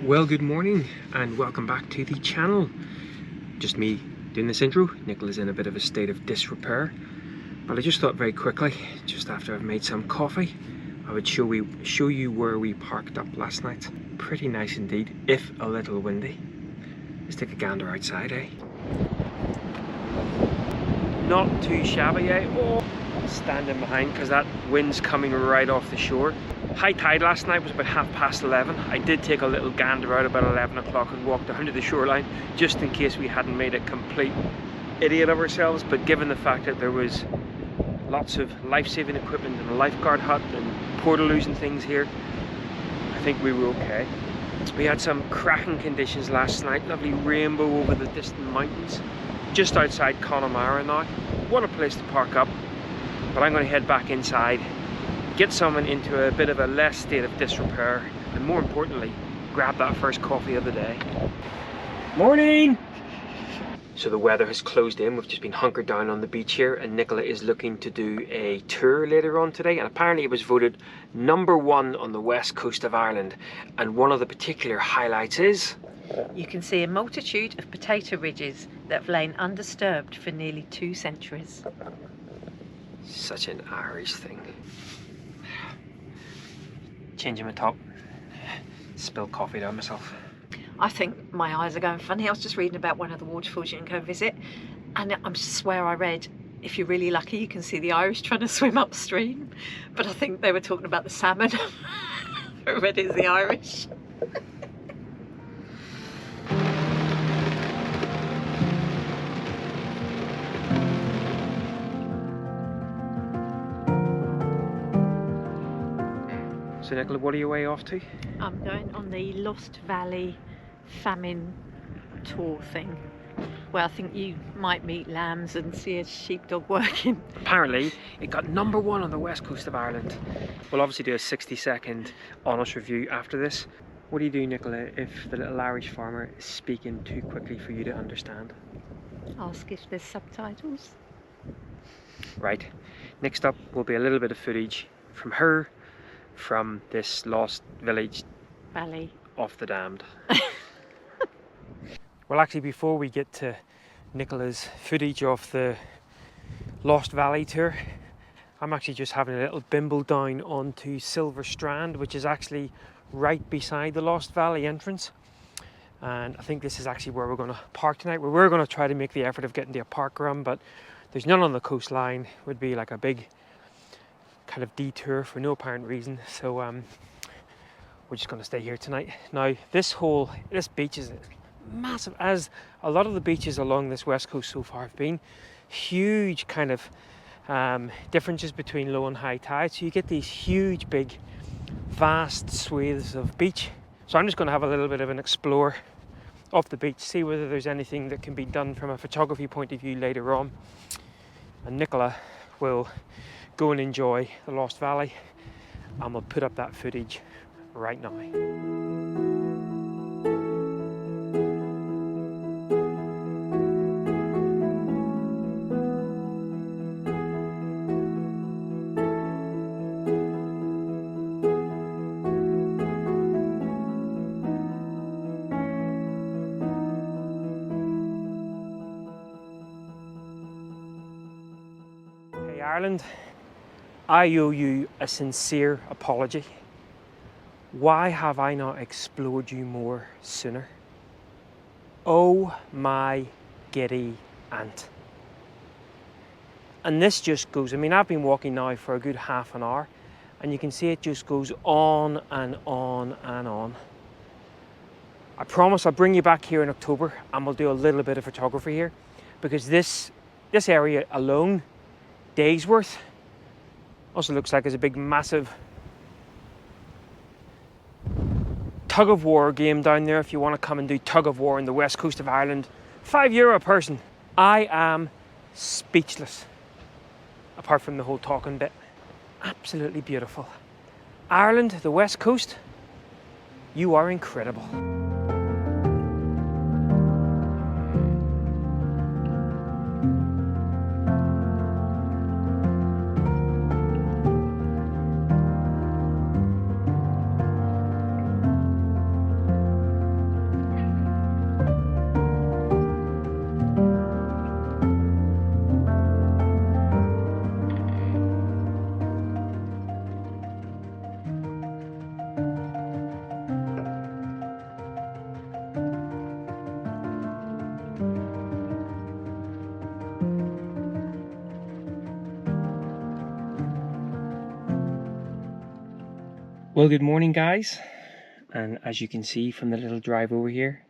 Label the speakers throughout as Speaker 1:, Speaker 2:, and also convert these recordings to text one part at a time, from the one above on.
Speaker 1: Well, good morning and welcome back to the channel. Just me doing this intro. Nicola's in a bit of a state of disrepair, but I just thought very quickly, just after I've made some coffee, I would show you where we parked up last night. Pretty nice indeed, if a little windy. Let's take a gander outside, eh? Not too shabby, eh? Oh, standing behind because that wind's coming right off the shore. High tide last night was about 11:30. I did take a little gander out about 11 o'clock and walked down to the shoreline just in case we hadn't made a complete idiot of ourselves, but given the fact that there was lots of life-saving equipment and a lifeguard hut and portaloos and things here, I think we were okay. We had some cracking conditions last night, lovely rainbow over the distant mountains, just outside Connemara now. What a place to park up, but I'm going to head back inside, get someone into a bit of a less state of disrepair, and more importantly, grab that first coffee of the day. Morning! So the weather has closed in. We've just been hunkered down on the beach here, and Nicola is looking to do a tour later on today, and apparently it was voted #1 on the west coast of Ireland, and one of the particular highlights is
Speaker 2: you can see a multitude of potato ridges that have lain undisturbed for nearly 2 centuries.
Speaker 1: Such an Irish thing. Changing my top, spilled coffee down myself.
Speaker 2: I think my eyes are going funny. I was just reading about one of the waterfalls you can go visit, and I swear I read if you're really lucky you can see the Irish trying to swim upstream, but I think they were talking about the salmon. I read it's the Irish.
Speaker 1: So Nicola, what are you way off to?
Speaker 2: I'm going on the Lost Valley famine tour thing, where I think you might meet lambs and see a sheepdog working. Apparently
Speaker 1: it got #1 on the west coast of Ireland. We'll obviously do a 60-second honest review after this. What do you do, Nicola, if the little Irish farmer is speaking too quickly for you to understand?
Speaker 2: Ask if there's subtitles.
Speaker 1: Right, next up will be a little bit of footage from her, from this lost village
Speaker 2: valley
Speaker 1: off the damned. Well, actually, before we get to Nicola's footage of the Lost Valley tour, I'm actually just having a little bimble down onto Strand, which is actually right beside the Lost Valley entrance, and I think this is actually where we're going to park tonight. We were going to try to make the effort of getting to a park run, but there's none on the coastline. It would be like a big kind of detour for no apparent reason, so we're just going to stay here tonight. Now this beach is massive, as a lot of the beaches along this west coast so far have been. Huge kind of differences between low and high tide, so you get these huge big vast swathes of beach. So I'm just going to have a little bit of an explore of the beach, see whether there's anything that can be done from a photography point of view later on, and Nicola will go and enjoy the Lost Valley, and we'll put up that footage right now. Hey Ireland, I owe you a sincere apology. Why have I not explored you more sooner? Oh my giddy aunt. And this just goes, I mean, I've been walking now for a good half an hour, and you can see it just goes on and on and on. I promise I'll bring you back here in October and we'll do a little bit of photography here, because this area alone, days worth. Also looks like there's a big massive tug of war game down there if you want to come and do tug of war in the west coast of Ireland. €5 a person. I am speechless, apart from the whole talking bit. Absolutely beautiful. Ireland, the west coast, you are incredible. Well, good morning, guys. And as you can see from the little drive over here,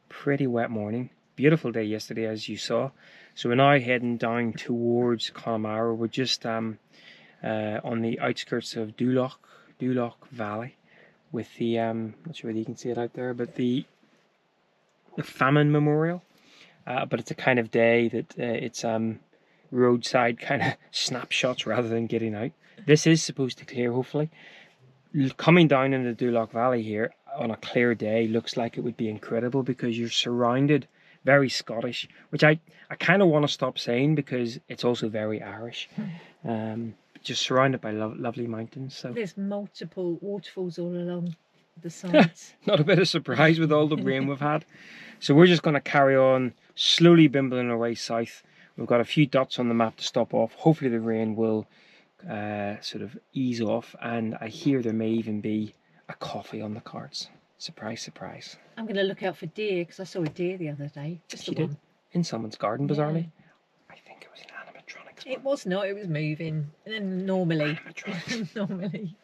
Speaker 1: pretty wet morning. Beautiful day yesterday, as you saw. So we're now heading down towards Connemara. We're just on the outskirts of Duloc Valley with the not sure whether you can see it out there, but the famine memorial. But it's a kind of day that it's roadside kind of snapshots rather than getting out. This is supposed to clear, hopefully. Coming down in the Duloc Valley here on a clear day looks like it would be incredible because you're surrounded, very Scottish, which I kind of want to stop saying because it's also very Irish. Just surrounded by lovely mountains. So
Speaker 2: there's multiple waterfalls all along the sides.
Speaker 1: Not a bit of surprise with all the rain we've had. So we're just going to carry on slowly bimbling our way south. We've got a few dots on the map to stop off. Hopefully the rain will sort of ease off, and I hear there may even be a coffee on the cards. Surprise, surprise.
Speaker 2: I'm going to look out for deer because I saw a deer the other day. Just
Speaker 1: you did? In someone's garden, bizarrely. Yeah. I think it was an animatronics one.
Speaker 2: It was not, it was moving. And normally. Normally.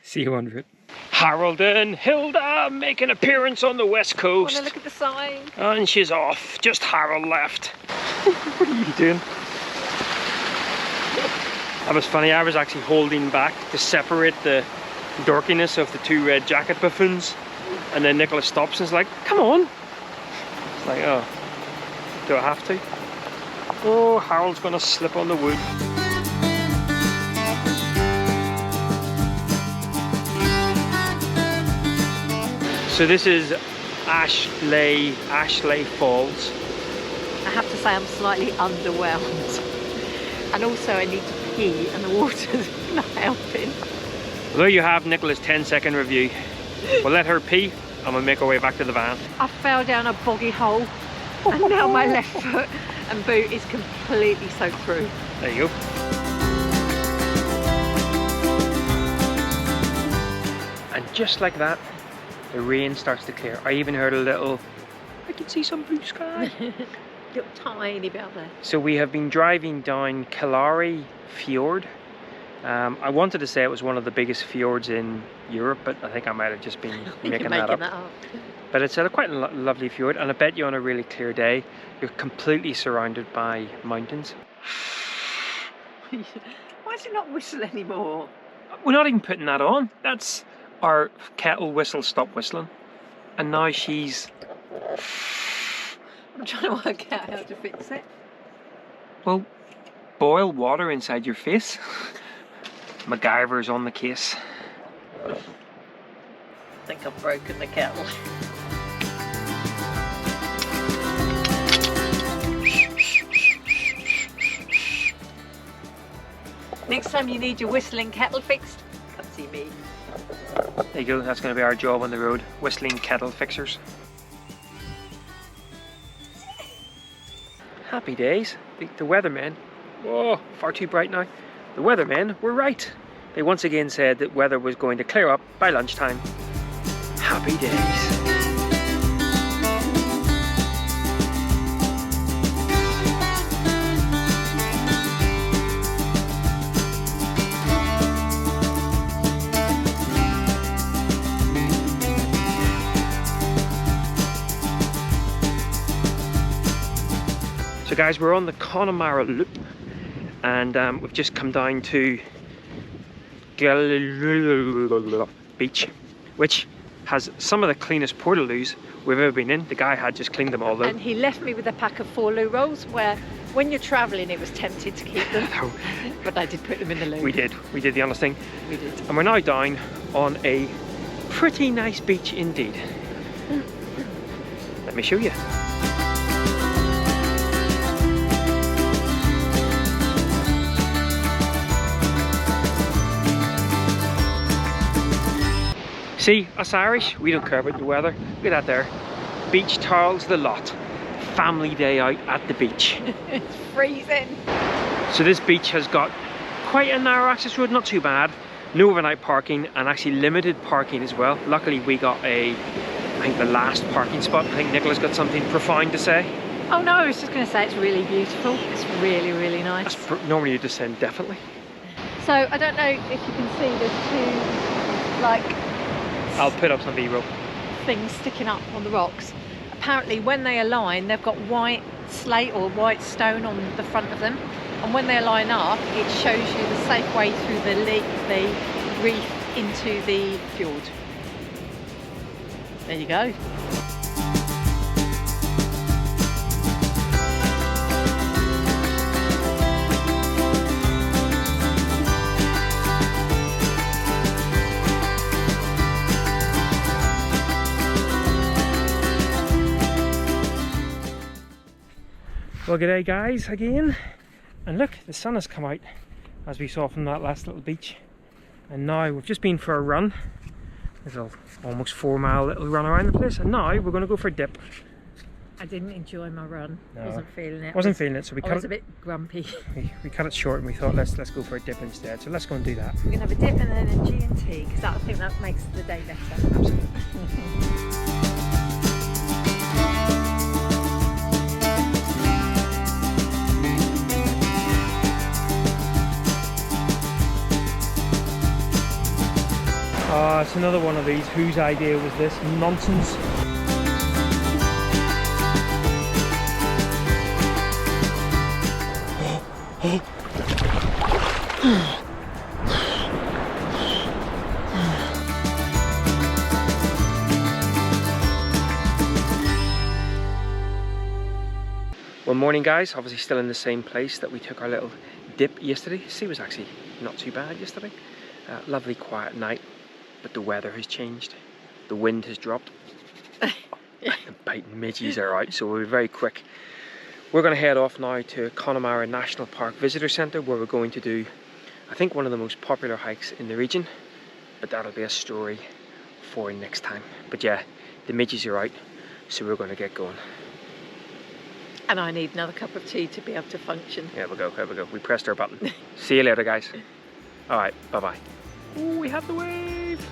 Speaker 1: See you under it. Harold and Hilda make an appearance on the west coast.
Speaker 2: Want to look at the sign?
Speaker 1: And she's off. Just Harold left. What are you doing? That was funny. I was actually holding back to separate the dorkiness of the two red jacket buffoons, and then Nicholas stops and is like, "Come on!" It's like, oh, do I have to? Oh, Harold's gonna slip on the wood. So this is Ashley Falls.
Speaker 2: I have to say I'm slightly underwhelmed, and also I need to pee and the water's not helping.
Speaker 1: Well, there you have Nicola's 10-second review. We'll let her pee and we'll make our way back to the van.
Speaker 2: I fell down a boggy hole and now my left foot and boot is completely soaked through.
Speaker 1: There you go. And just like that, the rain starts to clear. I even heard a little, I can see some blue sky.
Speaker 2: Little tiny bit there.
Speaker 1: So we have been driving down Killary Fjord. I wanted to say it was one of the biggest fjords in Europe, but I think I might have just been making that up. But it's quite a lovely fjord, and I bet you on a really clear day, you're completely surrounded by mountains.
Speaker 2: Why does it not whistle anymore?
Speaker 1: We're not even putting that on. That's our kettle whistle stop whistling. And now she's...
Speaker 2: I'm trying to work out how to fix it.
Speaker 1: Well, boil water inside your face. MacGyver's on the case.
Speaker 2: I think I've broken the kettle. Next time you need your whistling kettle fixed, come see me.
Speaker 1: There you go, that's going to be our job on the road. Whistling kettle fixers. Happy days. The weathermen, oh, far too bright now. The weathermen were right. They once again said that weather was going to clear up by lunchtime. Happy days. So guys, we're on the Connemara loop, and we've just come down to Beach, which has some of the cleanest portaloos we've ever been in. The guy had just cleaned them all though.
Speaker 2: And he left me with a pack of 4 loo rolls where when you're travelling it was tempted to keep them.
Speaker 1: No.
Speaker 2: But I did put them in the loo.
Speaker 1: We did the honest thing.
Speaker 2: We did.
Speaker 1: And we're now down on a pretty nice beach indeed. Let me show you. See, us Irish, we don't care about the weather. Look at that there. Beach towels the lot. Family day out at the beach.
Speaker 2: It's freezing.
Speaker 1: So this beach has got quite a narrow access road, not too bad. No overnight parking, and actually limited parking as well. Luckily we got I think the last parking spot. I think Nicola's got something profound to say.
Speaker 2: Oh no, I was just going to say it's really beautiful. It's really, really nice.
Speaker 1: That's normally you descend, definitely.
Speaker 2: So I don't know if you can see there's 2 like
Speaker 1: I'll put up some B-roll.
Speaker 2: things sticking up on the rocks. Apparently when they align, they've got white slate or white stone on the front of them, and when they align up, it shows you the safe way through the reef into the fjord. There you go.
Speaker 1: Well, g'day guys again, and look, the sun has come out as we saw from that last little beach, and now we've just been for a run. There's a almost 4-mile little run around the place, and now we're going to go for a dip.
Speaker 2: I didn't enjoy my run.
Speaker 1: No,
Speaker 2: Wasn't feeling it.
Speaker 1: Wasn't feeling it, so we
Speaker 2: I
Speaker 1: cut
Speaker 2: was
Speaker 1: it.
Speaker 2: a bit grumpy.
Speaker 1: We cut it short, and we thought let's go for a dip instead. So let's go and do that.
Speaker 2: We're gonna have a dip and then a G&T, because I think that makes the day better.
Speaker 1: Absolutely. It's another one of these. Whose idea was this nonsense? Well, morning guys, obviously still in the same place that we took our little dip yesterday. The sea was actually not too bad yesterday. Lovely quiet night, but the weather has changed. The wind has dropped. The biting midges are out, so we'll be very quick. We're going to head off now to Connemara National Park Visitor Centre, where we're going to do, I think, one of the most popular hikes in the region, but that'll be a story for next time. But yeah, the midges are out, so we're going to get going.
Speaker 2: And I need another cup of tea to be able to function.
Speaker 1: There we go, there we go. We pressed our button. See you later, guys. All right, bye-bye. Oh, we have the wave.